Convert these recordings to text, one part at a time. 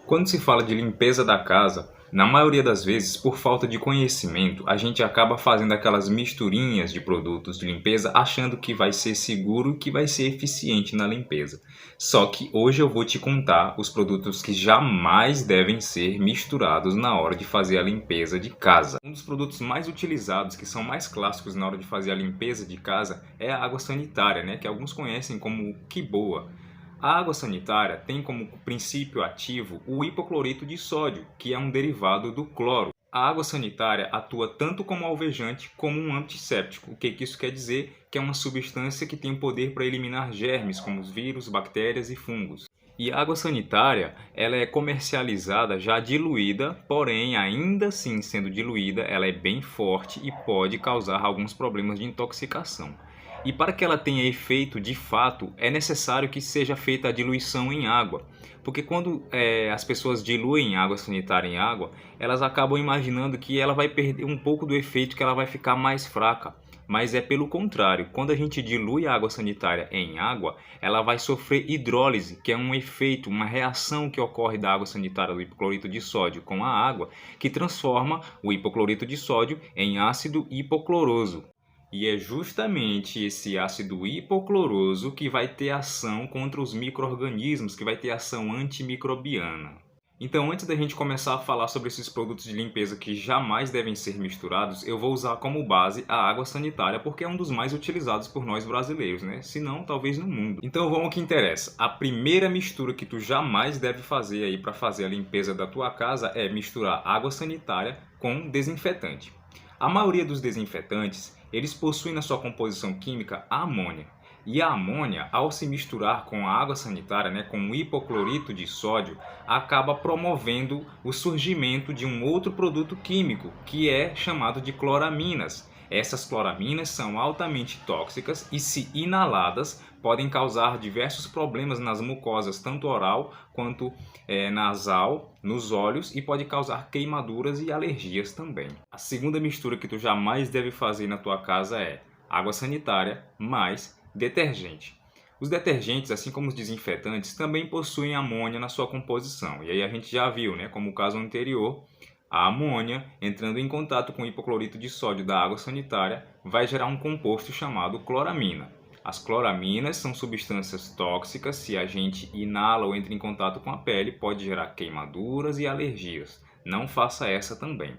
Quando se fala de limpeza da casa, na maioria das vezes, por falta de conhecimento, a gente acaba fazendo aquelas misturinhas de produtos de limpeza achando que vai ser seguro e que vai ser eficiente na limpeza. Só que hoje eu vou te contar os produtos que jamais devem ser misturados na hora de fazer a limpeza de casa. Um dos produtos mais utilizados, que são mais clássicos na hora de fazer a limpeza de casa, é a água sanitária, né? Que alguns conhecem como Quiboa. A água sanitária tem como princípio ativo o hipoclorito de sódio, que é um derivado do cloro. A água sanitária atua tanto como alvejante como um antisséptico. O que isso quer dizer? Que é uma substância que tem o poder para eliminar germes, como os vírus, bactérias e fungos. E a água sanitária, ela é comercializada já diluída, porém, ainda assim sendo diluída, ela é bem forte e pode causar alguns problemas de intoxicação. E para que ela tenha efeito de fato, é necessário que seja feita a diluição em água. Porque quando as pessoas diluem água sanitária em água, elas acabam imaginando que ela vai perder um pouco do efeito, que ela vai ficar mais fraca. Mas é pelo contrário, quando a gente dilui a água sanitária em água, ela vai sofrer hidrólise, que é um efeito, uma reação que ocorre da água sanitária do hipoclorito de sódio com a água, que transforma o hipoclorito de sódio em ácido hipocloroso. E é justamente esse ácido hipocloroso que vai ter ação contra os micro-organismos, que vai ter ação antimicrobiana. Então, antes da gente começar a falar sobre esses produtos de limpeza que jamais devem ser misturados, eu vou usar como base a água sanitária, porque é um dos mais utilizados por nós brasileiros, né? Se não, talvez no mundo. Então, vamos ao que interessa. A primeira mistura que tu jamais deve fazer aí para fazer a limpeza da tua casa é misturar água sanitária com desinfetante. A maioria dos desinfetantes, eles possuem na sua composição química a amônia. E a amônia, ao se misturar com a água sanitária, né, com o hipoclorito de sódio, acaba promovendo o surgimento de um outro produto químico, que é chamado de cloraminas. Essas cloraminas são altamente tóxicas e, se inaladas, podem causar diversos problemas nas mucosas, tanto oral quanto nasal, nos olhos, e pode causar queimaduras e alergias também. A segunda mistura que tu jamais deve fazer na tua casa é água sanitária mais detergente. Os detergentes, assim como os desinfetantes, também possuem amônia na sua composição. E aí a gente já viu, né, como o caso anterior, a amônia, entrando em contato com o hipoclorito de sódio da água sanitária, vai gerar um composto chamado cloramina. As cloraminas são substâncias tóxicas. Se a gente inala ou entra em contato com a pele, pode gerar queimaduras e alergias. Não faça essa também.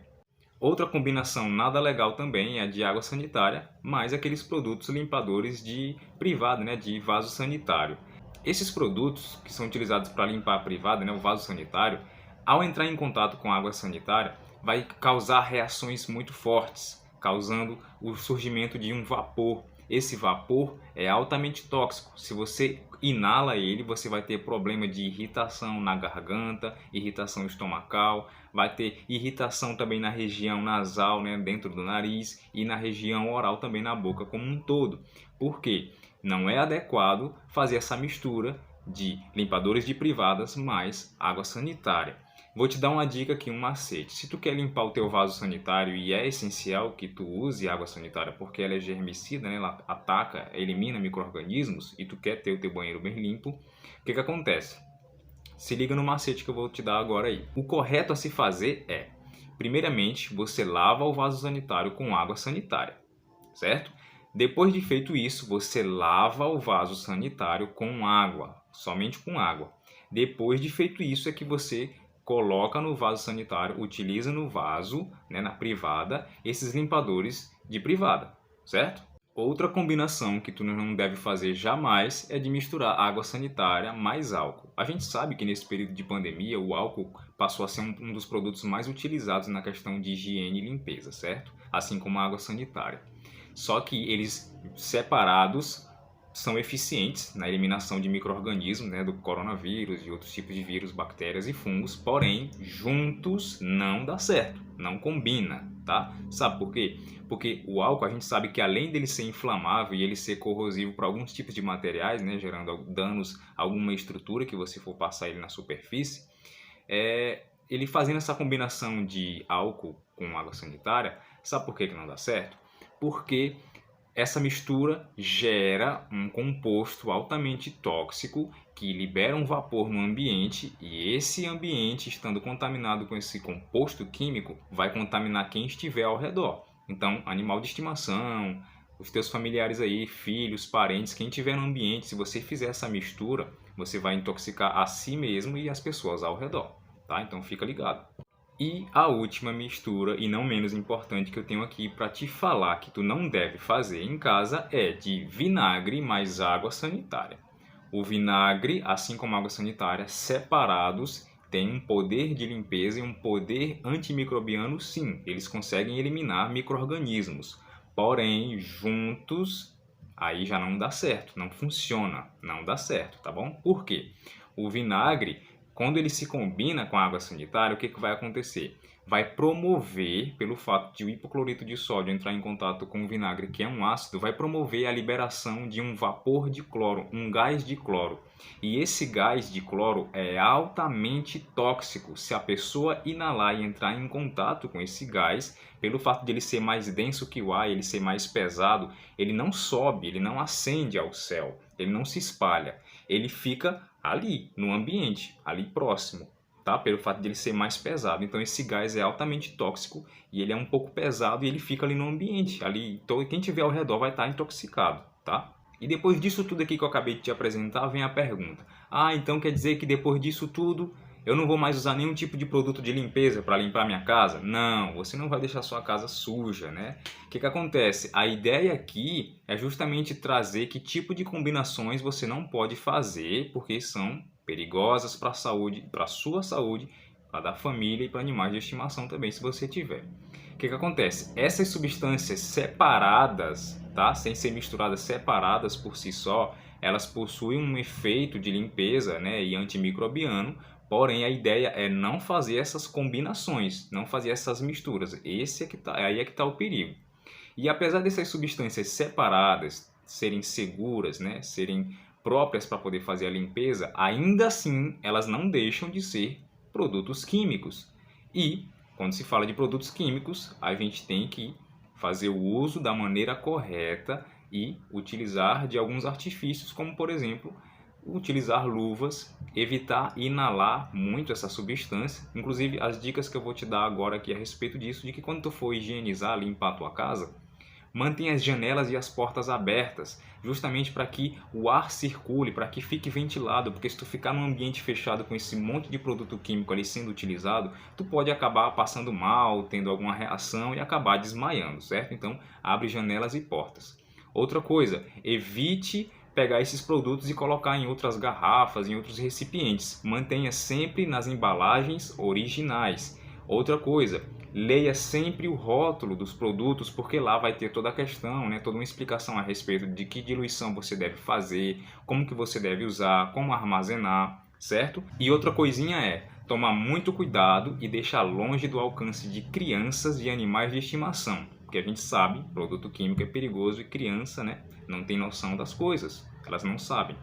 Outra combinação nada legal também é a de água sanitária, mais aqueles produtos limpadores de privada, né, de vaso sanitário. Esses produtos que são utilizados para limpar a privada, né, o vaso sanitário, ao entrar em contato com a água sanitária, vai causar reações muito fortes, causando o surgimento de um vapor. Esse vapor é altamente tóxico. Se você inala ele, você vai ter problema de irritação na garganta, irritação estomacal, vai ter irritação também na região nasal, né, dentro do nariz, e na região oral também, na boca como um todo. Por quê? Não é adequado fazer essa mistura de limpadores de privadas mais água sanitária. Vou te dar uma dica aqui, um macete. Se tu quer limpar o teu vaso sanitário, e é essencial que tu use água sanitária porque ela é germicida, né? Ela ataca, elimina micro-organismos, e tu quer ter o teu banheiro bem limpo, o que acontece? Se liga no macete que eu vou te dar agora aí. O correto a se fazer é, primeiramente, você lava o vaso sanitário com água sanitária, certo? Depois de feito isso, você lava o vaso sanitário com água, somente com água. Depois de feito isso é que você coloca no vaso sanitário, utiliza no vaso, né, na privada, esses limpadores de privada, certo? Outra combinação que tu não deve fazer jamais é de misturar água sanitária mais álcool. A gente sabe que nesse período de pandemia o álcool passou a ser um dos produtos mais utilizados na questão de higiene e limpeza, certo? Assim como a água sanitária. Só que eles separados são eficientes na eliminação de micro-organismos, né, do coronavírus e outros tipos de vírus, bactérias e fungos, porém, juntos não dá certo, não combina, tá? Sabe por quê? Porque o álcool, a gente sabe que além dele ser inflamável e ele ser corrosivo para alguns tipos de materiais, né, gerando danos a alguma estrutura que você for passar ele na superfície, ele fazendo essa combinação de álcool com água sanitária, sabe por que não dá certo? Porque Essa mistura gera um composto altamente tóxico que libera um vapor no ambiente, e esse ambiente, estando contaminado com esse composto químico, vai contaminar quem estiver ao redor. Então, animal de estimação, os teus familiares aí, filhos, parentes, quem estiver no ambiente, se você fizer essa mistura, você vai intoxicar a si mesmo e as pessoas ao redor, tá? Então fica ligado. E a última mistura, e não menos importante, que eu tenho aqui para te falar que tu não deve fazer em casa é de vinagre mais água sanitária. O vinagre, assim como a água sanitária, separados, têm um poder de limpeza e um poder antimicrobiano, sim. Eles conseguem eliminar micro-organismos. Porém, juntos, aí já não dá certo, não funciona, não dá certo, tá bom? Por quê? O vinagre, quando ele se combina com a água sanitária, o que vai acontecer? Vai promover, pelo fato de o hipoclorito de sódio entrar em contato com o vinagre, que é um ácido, vai promover a liberação de um vapor de cloro, um gás de cloro. E esse gás de cloro é altamente tóxico. Se a pessoa inalar e entrar em contato com esse gás, pelo fato de ele ser mais denso que o ar, ele ser mais pesado, ele não sobe, ele não ascende ao céu, ele não se espalha, ele fica ali no ambiente, ali próximo, tá? Pelo fato de ele ser mais pesado. Então esse gás é altamente tóxico e ele é um pouco pesado e ele fica ali no ambiente, ali, quem tiver ao redor vai estar intoxicado, tá? E depois disso tudo aqui que eu acabei de te apresentar, vem a pergunta: ah, então quer dizer que depois disso tudo eu não vou mais usar nenhum tipo de produto de limpeza para limpar minha casa? Não, você não vai deixar sua casa suja, né? O que acontece? A ideia aqui é justamente trazer que tipo de combinações você não pode fazer, porque são perigosas para a saúde, para a sua saúde, para da família e para animais de estimação também, se você tiver. O que acontece? Essas substâncias separadas, tá? Sem ser misturadas, separadas por si só, elas possuem um efeito de limpeza, né, e antimicrobiano. Porém, a ideia é não fazer essas combinações, não fazer essas misturas. Aí é que tá o perigo. E apesar dessas substâncias separadas serem seguras, né, serem próprias para poder fazer a limpeza, ainda assim elas não deixam de ser produtos químicos. E quando se fala de produtos químicos, a gente tem que fazer o uso da maneira correta e utilizar de alguns artifícios, como por exemplo, utilizar luvas, evitar inalar muito essa substância. Inclusive, as dicas que eu vou te dar agora aqui a respeito disso, de que quando tu for higienizar, limpar a tua casa, mantenha as janelas e as portas abertas, justamente para que o ar circule, para que fique ventilado, porque se tu ficar num ambiente fechado com esse monte de produto químico ali sendo utilizado, tu pode acabar passando mal, tendo alguma reação e acabar desmaiando, certo? Então, abre janelas e portas. Outra coisa, evite pegar esses produtos e colocar em outras garrafas, em outros recipientes. Mantenha sempre nas embalagens originais. Outra coisa, leia sempre o rótulo dos produtos, porque lá vai ter toda a questão, né, toda uma explicação a respeito de que diluição você deve fazer, como que você deve usar, como armazenar, certo? E outra coisinha é tomar muito cuidado e deixar longe do alcance de crianças e animais de estimação. Porque a gente sabe, produto químico é perigoso e criança, né, não tem noção das coisas, elas não sabem.